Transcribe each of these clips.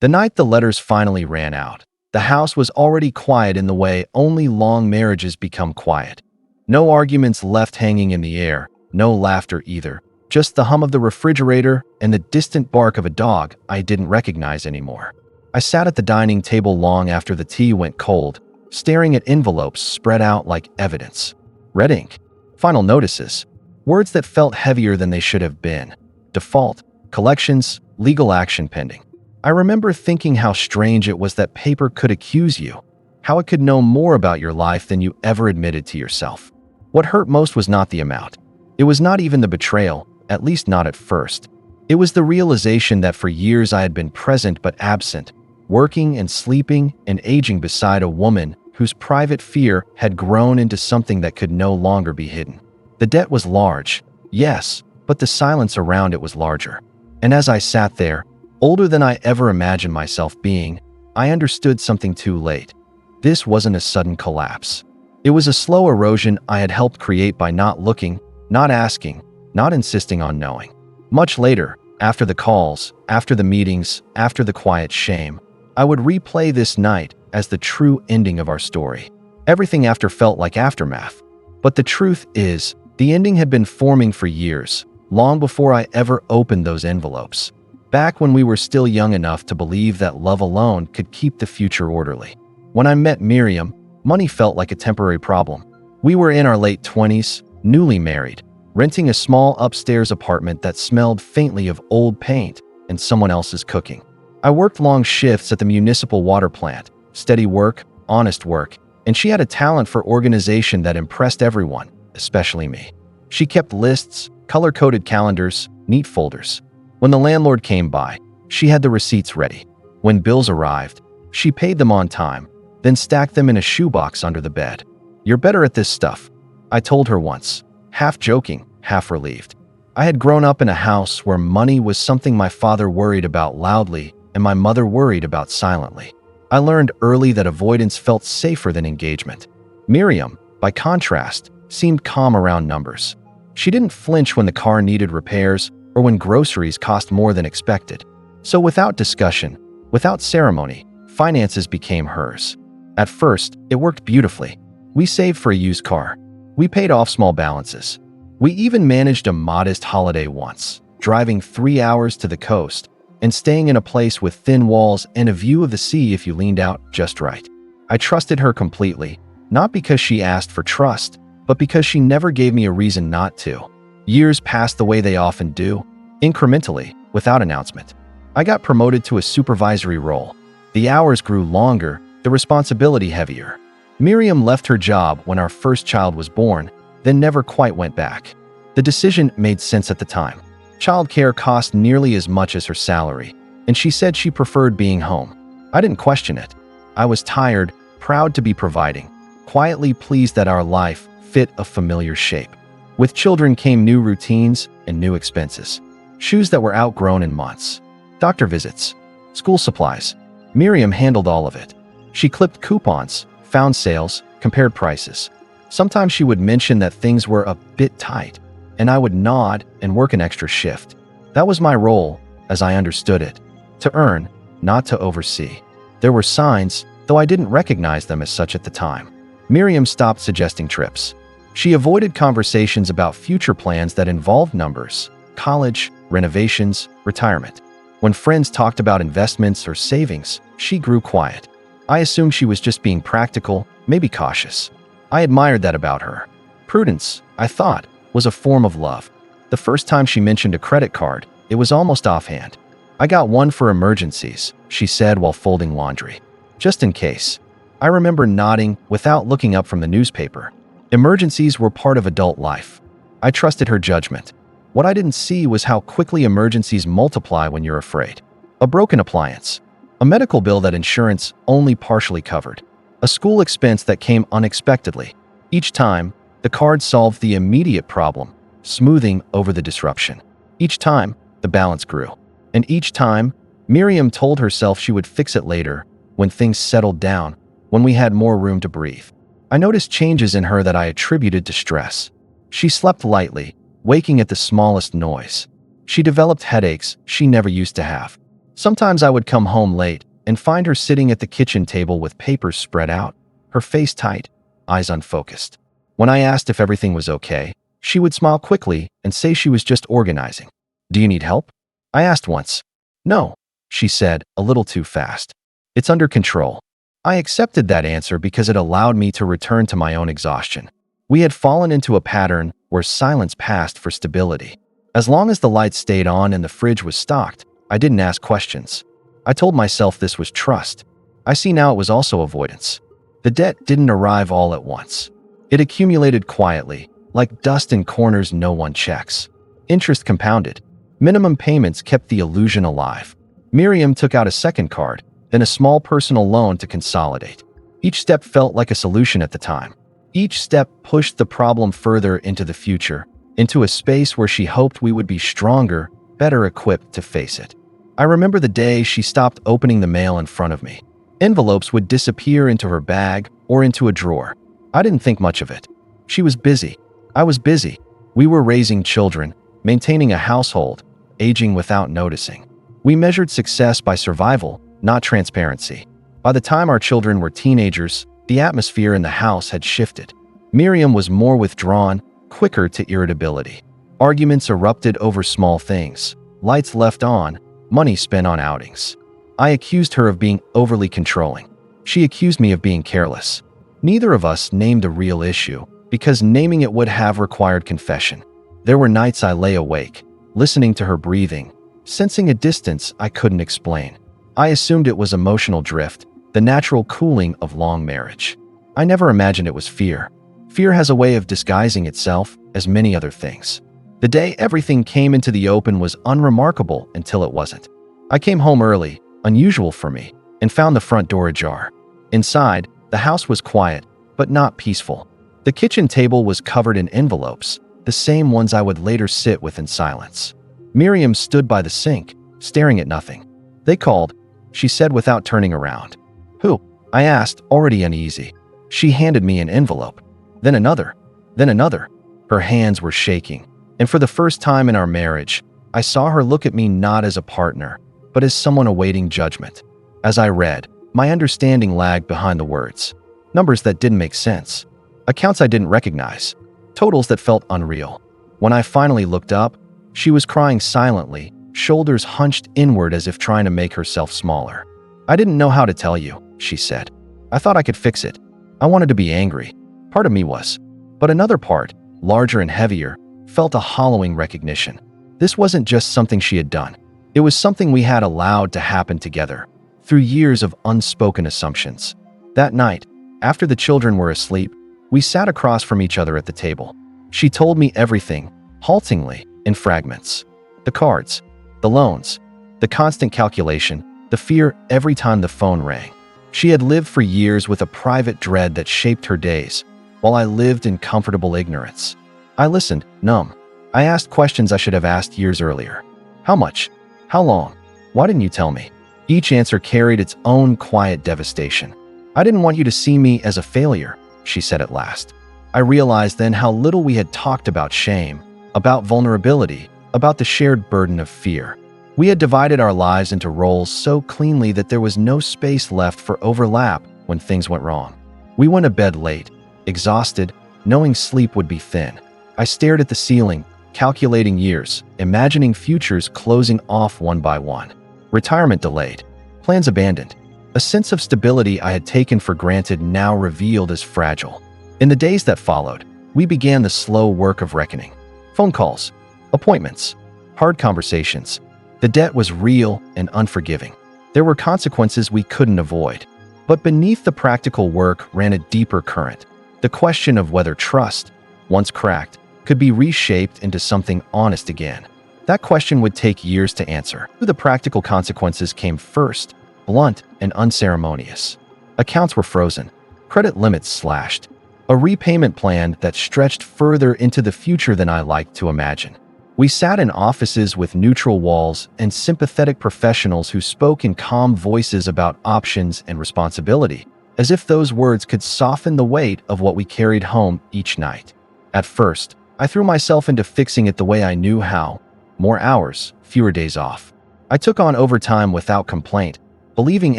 The night the letters finally ran out, the house was already quiet in the way only long marriages become quiet. No arguments left hanging in the air, no laughter either, just the hum of the refrigerator and the distant bark of a dog I didn't recognize anymore. I sat at the dining table long after the tea went cold, staring at envelopes spread out like evidence. Red ink. Final notices. Words that felt heavier than they should have been. Default. Collections. Legal action pending. I remember thinking how strange it was that paper could accuse you, how it could know more about your life than you ever admitted to yourself. What hurt most was not the amount. It was not even the betrayal, at least not at first. It was the realization that for years I had been present but absent, working and sleeping and aging beside a woman whose private fear had grown into something that could no longer be hidden. The debt was large, yes, but the silence around it was larger. And as I sat there, older than I ever imagined myself being, I understood something too late. This wasn't a sudden collapse. It was a slow erosion I had helped create by not looking, not asking, not insisting on knowing. Much later, after the calls, after the meetings, after the quiet shame, I would replay this night as the true ending of our story. Everything after felt like aftermath. But the truth is, the ending had been forming for years, long before I ever opened those envelopes. Back when we were still young enough to believe that love alone could keep the future orderly. When I met Miriam, money felt like a temporary problem. We were in our late 20s, newly married, renting a small upstairs apartment that smelled faintly of old paint and someone else's cooking. I worked long shifts at the municipal water plant, steady work, honest work, and she had a talent for organization that impressed everyone, especially me. She kept lists, color-coded calendars, neat folders. When the landlord came by, she had the receipts ready. When bills arrived, she paid them on time, then stacked them in a shoebox under the bed. "You're better at this stuff," I told her once, half joking, half relieved. I had grown up in a house where money was something my father worried about loudly and my mother worried about silently. I learned early that avoidance felt safer than engagement. Miriam, by contrast, seemed calm around numbers. She didn't flinch when the car needed repairs or when groceries cost more than expected. So without discussion, without ceremony, finances became hers. At first, it worked beautifully. We saved for a used car. We paid off small balances. We even managed a modest holiday once, driving 3 hours to the coast and staying in a place with thin walls and a view of the sea if you leaned out just right. I trusted her completely, not because she asked for trust, but because she never gave me a reason not to. Years passed the way they often do, incrementally, without announcement. I got promoted to a supervisory role. The hours grew longer, the responsibility heavier. Miriam left her job when our first child was born, then never quite went back. The decision made sense at the time. Childcare cost nearly as much as her salary, and she said she preferred being home. I didn't question it. I was tired, proud to be providing, quietly pleased that our life fit a familiar shape. With children came new routines and new expenses. Shoes that were outgrown in months. Doctor visits. School supplies. Miriam handled all of it. She clipped coupons, found sales, compared prices. Sometimes she would mention that things were a bit tight, and I would nod and work an extra shift. That was my role, as I understood it. To earn, not to oversee. There were signs, though I didn't recognize them as such at the time. Miriam stopped suggesting trips. She avoided conversations about future plans that involved numbers, college, renovations, retirement. When friends talked about investments or savings, she grew quiet. I assumed she was just being practical, maybe cautious. I admired that about her. Prudence, I thought, was a form of love. The first time she mentioned a credit card, it was almost offhand. "I got one for emergencies," she said while folding laundry. "Just in case." I remember nodding without looking up from the newspaper. Emergencies were part of adult life. I trusted her judgment. What I didn't see was how quickly emergencies multiply when you're afraid. A broken appliance. A medical bill that insurance only partially covered. A school expense that came unexpectedly. Each time, the card solved the immediate problem, smoothing over the disruption. Each time, the balance grew. And each time, Miriam told herself she would fix it later, when things settled down, when we had more room to breathe. I noticed changes in her that I attributed to stress. She slept lightly, waking at the smallest noise. She developed headaches she never used to have. Sometimes I would come home late and find her sitting at the kitchen table with papers spread out, her face tight, eyes unfocused. When I asked if everything was okay, she would smile quickly and say she was just organizing. "Do you need help?" I asked once. "No," she said, a little too fast. "It's under control." I accepted that answer because it allowed me to return to my own exhaustion. We had fallen into a pattern where silence passed for stability. As long as the lights stayed on and the fridge was stocked, I didn't ask questions. I told myself this was trust. I see now it was also avoidance. The debt didn't arrive all at once. It accumulated quietly, like dust in corners no one checks. Interest compounded. Minimum payments kept the illusion alive. Miriam took out a second card, then a small personal loan to consolidate. Each step felt like a solution at the time. Each step pushed the problem further into the future, into a space where she hoped we would be stronger, better equipped to face it. I remember the day she stopped opening the mail in front of me. Envelopes would disappear into her bag or into a drawer. I didn't think much of it. She was busy. I was busy. We were raising children, maintaining a household, aging without noticing. We measured success by survival, not transparency. By the time our children were teenagers, the atmosphere in the house had shifted. Miriam was more withdrawn, quicker to irritability. Arguments erupted over small things. Lights left on, money spent on outings. I accused her of being overly controlling. She accused me of being careless. Neither of us named the real issue, because naming it would have required confession. There were nights I lay awake, listening to her breathing, sensing a distance I couldn't explain. I assumed it was emotional drift, the natural cooling of long marriage. I never imagined it was fear. Fear has a way of disguising itself as many other things. The day everything came into the open was unremarkable until it wasn't. I came home early, unusual for me, and found the front door ajar. Inside, the house was quiet, but not peaceful. The kitchen table was covered in envelopes, the same ones I would later sit with in silence. Miriam stood by the sink, staring at nothing. "They called," she said without turning around. "Who?" I asked, already uneasy. She handed me an envelope. Then another. Then another. Her hands were shaking. And for the first time in our marriage, I saw her look at me not as a partner, but as someone awaiting judgment. As I read, my understanding lagged behind the words. Numbers that didn't make sense. Accounts I didn't recognize. Totals that felt unreal. When I finally looked up, she was crying silently, shoulders hunched inward as if trying to make herself smaller. "I didn't know how to tell you," she said. "I thought I could fix it. I wanted to be angry. Part of me was. But another part, larger and heavier, felt a hollowing recognition. This wasn't just something she had done. It was something we had allowed to happen together, through years of unspoken assumptions. That night, after the children were asleep, we sat across from each other at the table. She told me everything, haltingly, in fragments. The cards, the loans, the constant calculation, the fear every time the phone rang. She had lived for years with a private dread that shaped her days, while I lived in comfortable ignorance. I listened, numb. I asked questions I should have asked years earlier. How much? How long? Why didn't you tell me? Each answer carried its own quiet devastation. "I didn't want you to see me as a failure," she said at last. I realized then how little we had talked about shame, about vulnerability, about the shared burden of fear. We had divided our lives into roles so cleanly that there was no space left for overlap when things went wrong. We went to bed late, exhausted, knowing sleep would be thin. I stared at the ceiling, calculating years, imagining futures closing off one by one. Retirement delayed, plans abandoned. A sense of stability I had taken for granted now revealed as fragile. In the days that followed, we began the slow work of reckoning. Phone calls, appointments, hard conversations. The debt was real and unforgiving. There were consequences we couldn't avoid. But beneath the practical work ran a deeper current. The question of whether trust, once cracked, could be reshaped into something honest again. That question would take years to answer. The practical consequences came first, blunt and unceremonious. Accounts were frozen, credit limits slashed, a repayment plan that stretched further into the future than I liked to imagine. We sat in offices with neutral walls and sympathetic professionals who spoke in calm voices about options and responsibility, as if those words could soften the weight of what we carried home each night. At first, I threw myself into fixing it the way I knew how. More hours, fewer days off. I took on overtime without complaint, believing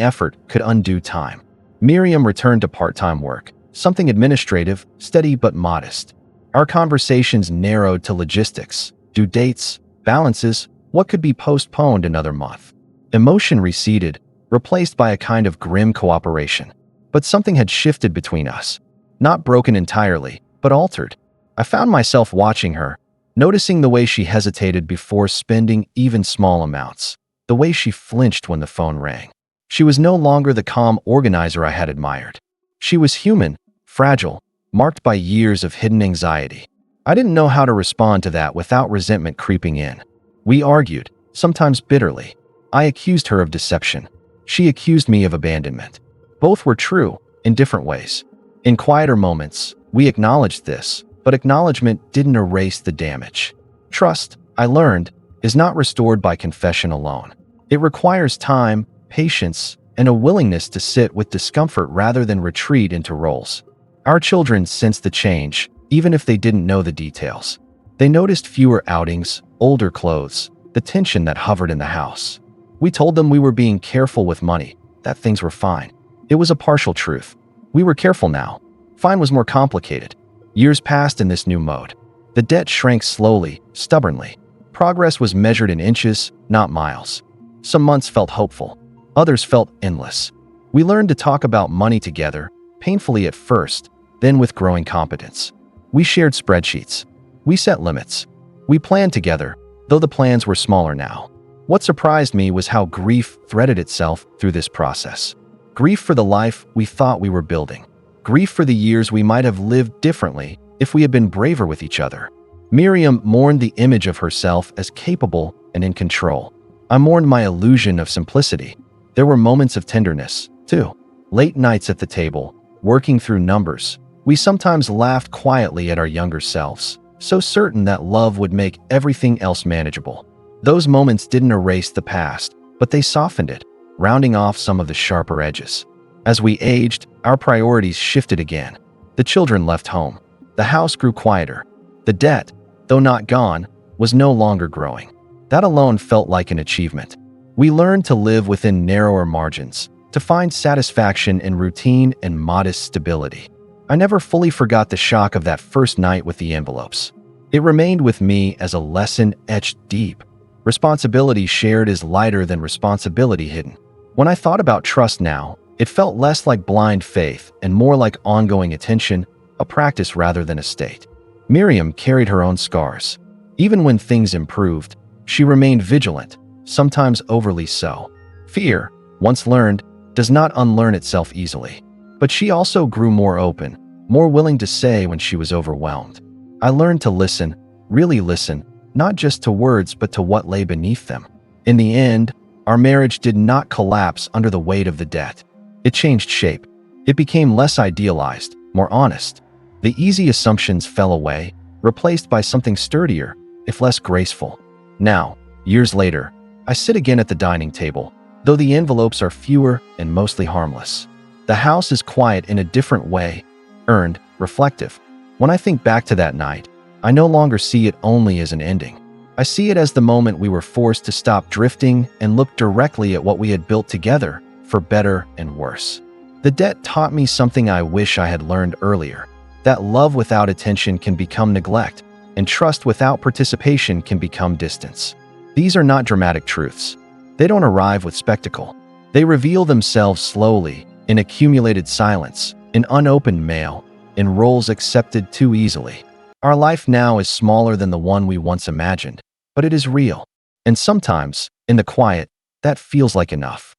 effort could undo time. Miriam returned to part-time work, something administrative, steady but modest. Our conversations narrowed to logistics, due dates, balances, what could be postponed another month. Emotion receded, replaced by a kind of grim cooperation. But something had shifted between us. Not broken entirely, but altered. I found myself watching her, noticing the way she hesitated before spending even small amounts, the way she flinched when the phone rang. She was no longer the calm organizer I had admired. She was human, fragile, marked by years of hidden anxiety. I didn't know how to respond to that without resentment creeping in. We argued, sometimes bitterly. I accused her of deception. She accused me of abandonment. Both were true, in different ways. In quieter moments, we acknowledged this, but acknowledgement didn't erase the damage. Trust, I learned, is not restored by confession alone. It requires time, patience, and a willingness to sit with discomfort rather than retreat into roles. Our children sensed the change, even if they didn't know the details. They noticed fewer outings, older clothes, the tension that hovered in the house. We told them we were being careful with money, that things were fine. It was a partial truth. We were careful now. Fine was more complicated. Years passed in this new mode. The debt shrank slowly, stubbornly. Progress was measured in inches, not miles. Some months felt hopeful. Others felt endless. We learned to talk about money together, painfully at first, then with growing competence. We shared spreadsheets. We set limits. We planned together, though the plans were smaller now. What surprised me was how grief threaded itself through this process. Grief for the life we thought we were building. Grief for the years we might have lived differently if we had been braver with each other. Miriam mourned the image of herself as capable and in control. I mourned my illusion of simplicity. There were moments of tenderness, too. Late nights at the table, working through numbers. We sometimes laughed quietly at our younger selves, so certain that love would make everything else manageable. Those moments didn't erase the past, but they softened it, rounding off some of the sharper edges. As we aged, our priorities shifted again. The children left home. The house grew quieter. The debt, though not gone, was no longer growing. That alone felt like an achievement. We learned to live within narrower margins, to find satisfaction in routine and modest stability. I never fully forgot the shock of that first night with the envelopes. It remained with me as a lesson etched deep. Responsibility shared is lighter than responsibility hidden. When I thought about trust now, it felt less like blind faith and more like ongoing attention, a practice rather than a state. Miriam carried her own scars. Even when things improved, she remained vigilant, sometimes overly so. Fear, once learned, does not unlearn itself easily. But she also grew more open, more willing to say when she was overwhelmed. I learned to listen, really listen, not just to words but to what lay beneath them. In the end, our marriage did not collapse under the weight of the debt. It changed shape. It became less idealized, more honest. The easy assumptions fell away, replaced by something sturdier, if less graceful. Now, years later, I sit again at the dining table, though the envelopes are fewer and mostly harmless. The house is quiet in a different way, earned, reflective. When I think back to that night, I no longer see it only as an ending. I see it as the moment we were forced to stop drifting and look directly at what we had built together, for better and worse. The debt taught me something I wish I had learned earlier, that love without attention can become neglect, and trust without participation can become distance. These are not dramatic truths. They don't arrive with spectacle. They reveal themselves slowly, in accumulated silence, in unopened mail, in roles accepted too easily. Our life now is smaller than the one we once imagined, but it is real. And sometimes, in the quiet, that feels like enough.